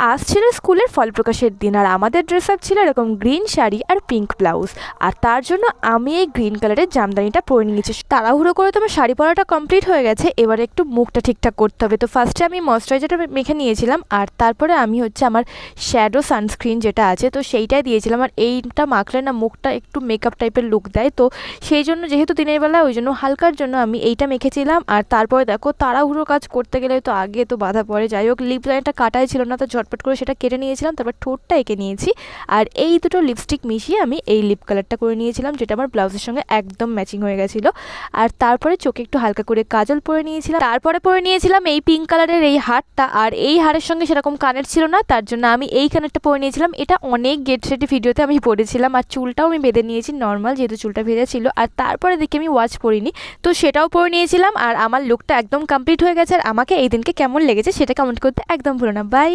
আজ ছিল স্কুলের ফল প্রকাশের দিন, আর আমাদের ড্রেস আপ ছিল এরকম গ্রিন শাড়ি আর পিঙ্ক ব্লাউজ। আর তার জন্য আমি এই গ্রিন কালারের জামদানিটা পরে নিয়েছি। তাড়াহুড়ো করে তো আমার শাড়ি পরাটা কমপ্লিট হয়ে গেছে, এবারে একটু মুখটা ঠিকঠাক করতে হবে। তো ফার্স্টে আমি ময়শ্চারাইজারটা মেখে নিয়েছিলাম, আর তারপরে আমি আমার শ্যাডো সানস্ক্রিন যেটা আছে তো সেইটাই দিয়েছিলাম। আর এইটা মাখলে না মুখটা একটু মেকআপ টাইপের লুক দেয়, তো সেই জন্য যেহেতু দিনের বেলা ওই জন্য হালকার জন্য আমি এইটা মেখেছিলাম। আর তারপরে দেখো তাড়াহুড়ো কাজ করতে গেলে তো আগে তো বাধা পড়ে। যাই হোক, লিপ লাইনটা কাটাই ছিল না, তো ঝটপট করে সেটা কেটে নিয়েছিলাম, তারপর ঠোঁটটা এঁকে নিয়েছি। আর এই দুটো লিপস্টিক মিশিয়ে আমি এই লিপ কালারটা করে নিয়েছিলাম, যেটা আমার ব্লাউজের সঙ্গে একদম ম্যাচিং হয়ে গেছিলো। আর তারপরে চোখে একটু হালকা করে কাজল পরে নিয়েছিলাম, তারপরে পরে নিয়েছিলাম এই পিঙ্ক কালারের এই হারটা। আর এই হারের সঙ্গে সেরকম কানের ছিল না, তার জন্য আমি এই কানেরটা পরে নিয়েছিলাম। এটা অনেক গেট সেটি ভিডিওতে আমি পরেছিলাম। আর চুলটাও আমি বেঁধে নিয়েছি নর্মাল, যেহেতু চুলটা ভেজা ছিল। আর তারপরে দেখি আমি ওয়াচ পরিনি, তো সেটাও পরে নিয়েছিলাম। আর আমার লুকটা একদম কমপ্লিট হয়ে গেছে। আর আমাকে এই দিনকে কেমন লেগেছে সেটা কমেন্ট করতে একদম ভুলো না। বাই।